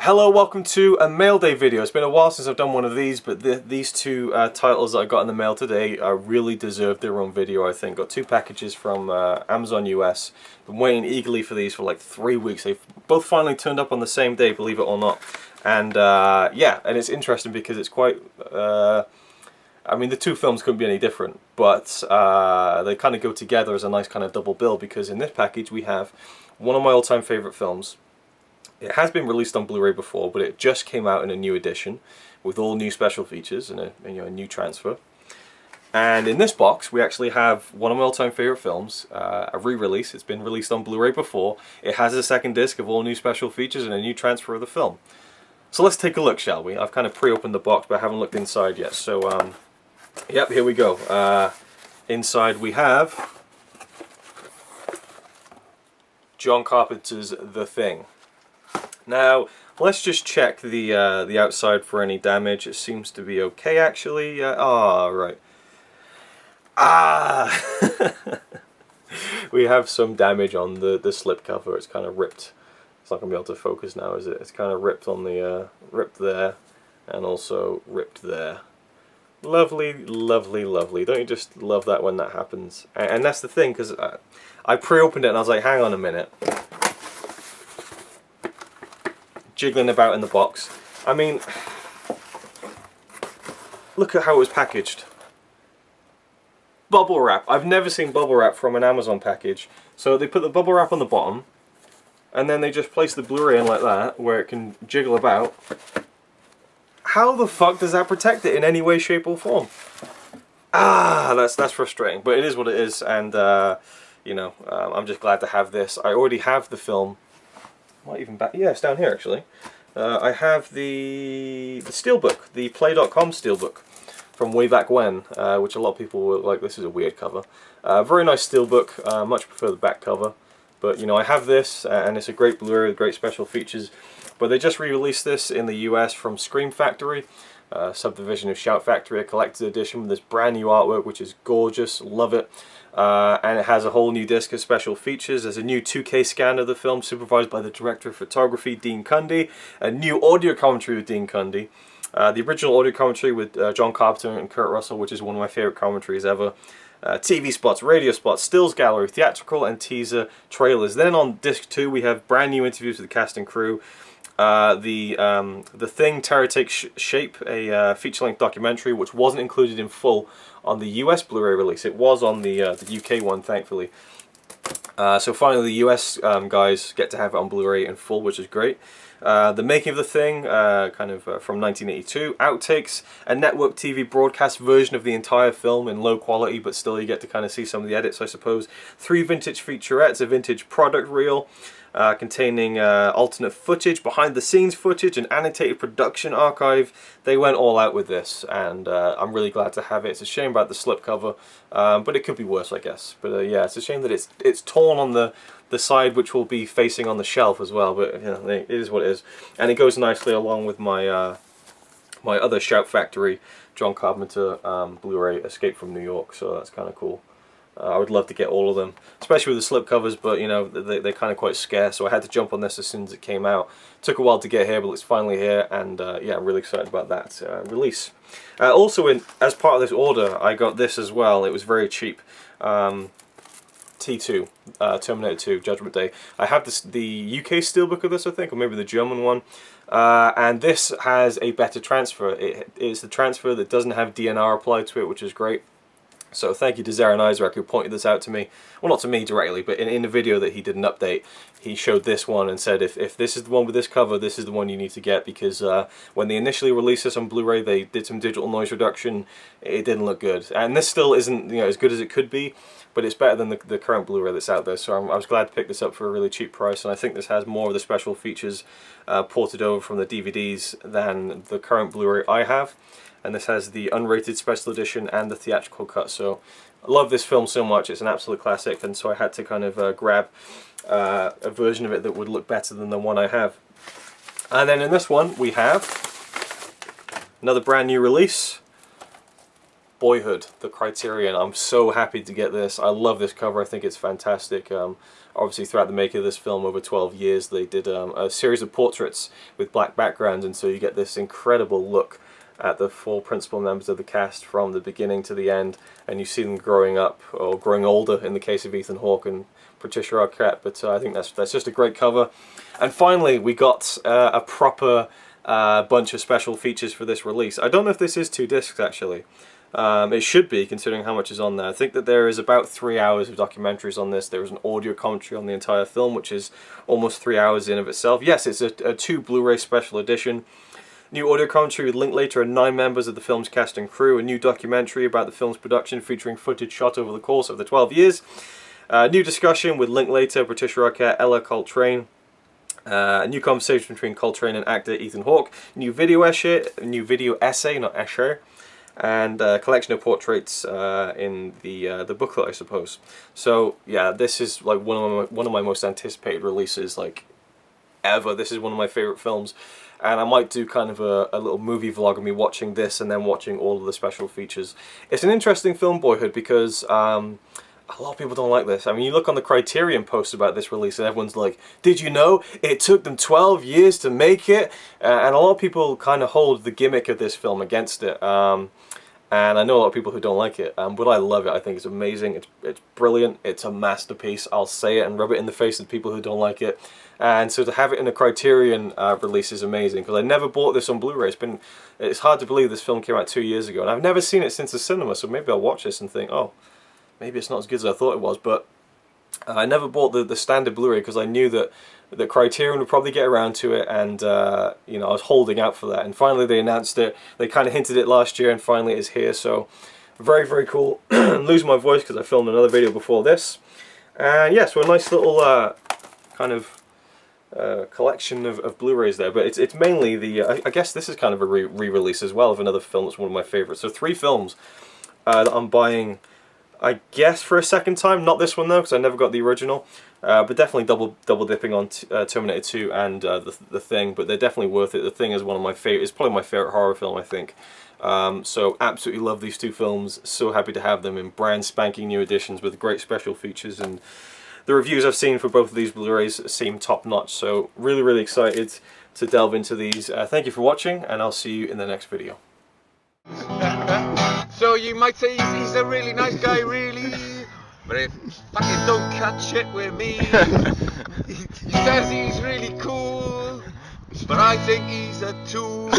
Hello, welcome to a mail day video. It's been a while since I've done one of these, but these two titles that I got in the mail today really deserve their own video, I think. Got two packages from Amazon US. Been waiting eagerly for these for like 3 weeks. They've both finally turned up on the same day, believe it or not. And yeah, and it's interesting because it's quite... I mean, the two films couldn't be any different, but they kind of go together as a nice kind of double bill, because in this package we have one of my all-time favorite films. It has been released on Blu-ray before, but it just came out in a new edition with all new special features and a new transfer. And in this box, we actually have one of my all-time favorite films, a re-release. It's been released on Blu-ray before. It has a second disc of all new special features and a new transfer of the film. So let's take a look, shall we? I've kind of pre-opened the box, but I haven't looked inside yet. So, yep, here we go. Inside we have John Carpenter's The Thing. Now, let's just check the outside for any damage. It seems to be okay, actually. Right. We have some damage on the slipcover. It's kind of ripped. It's not going to be able to focus now, is it? It's kind of ripped on the ripped there, and also ripped there. Lovely, lovely, lovely. Don't you just love that when that happens? And that's the thing, because I pre-opened it and I was like, hang on a minute. Jiggling about in the box. I mean, look at how it was packaged. Bubble wrap. I've never seen bubble wrap from an Amazon package. So they put the bubble wrap on the bottom, and then they just place the Blu-ray in like that, where it can jiggle about. How the fuck does that protect it in any way, shape, or form? That's frustrating, but it is what it is, and you know, I'm just glad to have this. I already have the film. Might even back. Yeah, it's down here actually. I have the steelbook, the Play.com steelbook from way back when, which a lot of people were like, this is a weird cover. Very nice steelbook. Much prefer the back cover, but you know, I have this, and it's a great Blu-ray with great special features. But they just re-released this in the US from Scream Factory, subdivision of Shout Factory, a collector's edition with this brand new artwork, which is gorgeous. Love it. And it has a whole new disc of special features. There's a new 2K scan of the film supervised by the director of photography, Dean Cundy. A new audio commentary with Dean Cundy. The original audio commentary with John Carpenter and Kurt Russell, which is one of my favorite commentaries ever. TV spots, radio spots, stills gallery, theatrical and teaser trailers. Then on disc 2 we have brand new interviews with the cast and crew. The Thing, Terror Takes Shape, a feature-length documentary which wasn't included in full on the US Blu-ray release. It was on the UK one, thankfully. So finally the US guys get to have it on Blu-ray in full, which is great. The Making of the Thing, from 1982. Outtakes, a network TV broadcast version of the entire film in low quality, but still you get to kind of see some of the edits, I suppose. 3 vintage featurettes, a vintage product reel, containing alternate footage, behind the scenes footage, an annotated production archive. They went all out with this, and I'm really glad to have it. It's a shame about the slipcover, but it could be worse, I guess. But yeah, it's a shame that it's torn on the side which will be facing on the shelf as well, but you know, it is what it is. And it goes nicely along with my my other Shout Factory John Carpenter Blu-ray, Escape from New York, so that's kind of cool. I would love to get all of them, especially with the slipcovers, but you know, they're kind of quite scarce, so I had to jump on this as soon as it came out. Took a while to get here, but it's finally here, and yeah, I'm really excited about that release. Also, as part of this order, I got this as well. It was very cheap. T2, Terminator 2, Judgment Day. I have the UK steelbook of this, I think, or maybe the German one. And this has a better transfer. It is the transfer that doesn't have DNR applied to it, which is great. So thank you to Zaran Isaac, who pointed this out to me. Well, not to me directly, but in a video that he did an update, he showed this one and said, if this is the one with this cover, this is the one you need to get, because when they initially released this on Blu-ray, they did some digital noise reduction. It didn't look good, and this still isn't, you know, as good as it could be, but it's better than the current Blu-ray that's out there. So I was glad to pick this up for a really cheap price, and I think this has more of the special features ported over from the DVDs than the current Blu-ray I have. And this has the unrated special edition and the theatrical cut. So I love this film so much. It's an absolute classic, and so I had to kind of grab a version of it that would look better than the one I have. And then in this one we have another brand new release. Boyhood, the Criterion. I'm so happy to get this. I love this cover. I think it's fantastic. Obviously, throughout the making of this film, over 12 years, they did a series of portraits with black backgrounds, and so you get this incredible look at the 4 principal members of the cast from the beginning to the end, and you see them growing up, or growing older in the case of Ethan Hawke and Patricia Arquette. But I think that's just a great cover. And finally, we got a proper bunch of special features for this release. I don't know if this is 2 discs, actually. It should be, considering how much is on there. I think that there is about 3 hours of documentaries on this. There is an audio commentary on the entire film, which is almost 3 hours in of itself. Yes, it's a 2 Blu-ray special edition. New audio commentary with Linklater and 9 members of the film's cast and crew. A new documentary about the film's production featuring footage shot over the course of the 12 years. New discussion with Linklater, Patricia Arquette, Ella Coltrane. A new conversation between Coltrane and actor Ethan Hawke. New video essay, not essay. And a collection of portraits in the booklet, I suppose. So yeah, this is like one of my most anticipated releases like ever. This is one of my favorite films, and I might do kind of a little movie vlog of me watching this and then watching all of the special features. It's an interesting film, Boyhood, because a lot of people don't like this. I mean, you look on the Criterion post about this release and everyone's like, did you know it took them 12 years to make it? And a lot of people kind of hold the gimmick of this film against it. And I know a lot of people who don't like it, but I love it. I think it's amazing. It's brilliant. It's a masterpiece. I'll say it and rub it in the face of people who don't like it. And so to have it in a Criterion release is amazing, because I never bought this on Blu-ray. It's hard to believe this film came out 2 years ago, and I've never seen it since the cinema. So maybe I'll watch this and think, oh, maybe it's not as good as I thought it was. But I never bought the standard Blu-ray because I knew that the Criterion would probably get around to it, and you know, I was holding out for that. And finally they announced it. They kind of hinted it last year, and finally it is here. So very, very cool. I'm losing my voice because I filmed another video before this. And yeah, so a nice little kind of collection of Blu-rays there. But it's mainly the I guess this is kind of a re-release as well of another film that's one of my favorites. So 3 films that I'm buying, I guess, for a second time. Not this one though, because I never got the original. But definitely double dipping on Terminator 2 and the Thing. But they're definitely worth it. The Thing is one of my favorite. It's probably my favorite horror film, I think. So absolutely love these 2 films. So happy to have them in brand spanking new editions with great special features. And the reviews I've seen for both of these Blu-rays seem top notch. So really, really excited to delve into these. Thank you for watching, and I'll see you in the next video. So you might say he's a really nice guy, really, but if fucking don't cut shit with me. He says he's really cool, but I think he's a tool.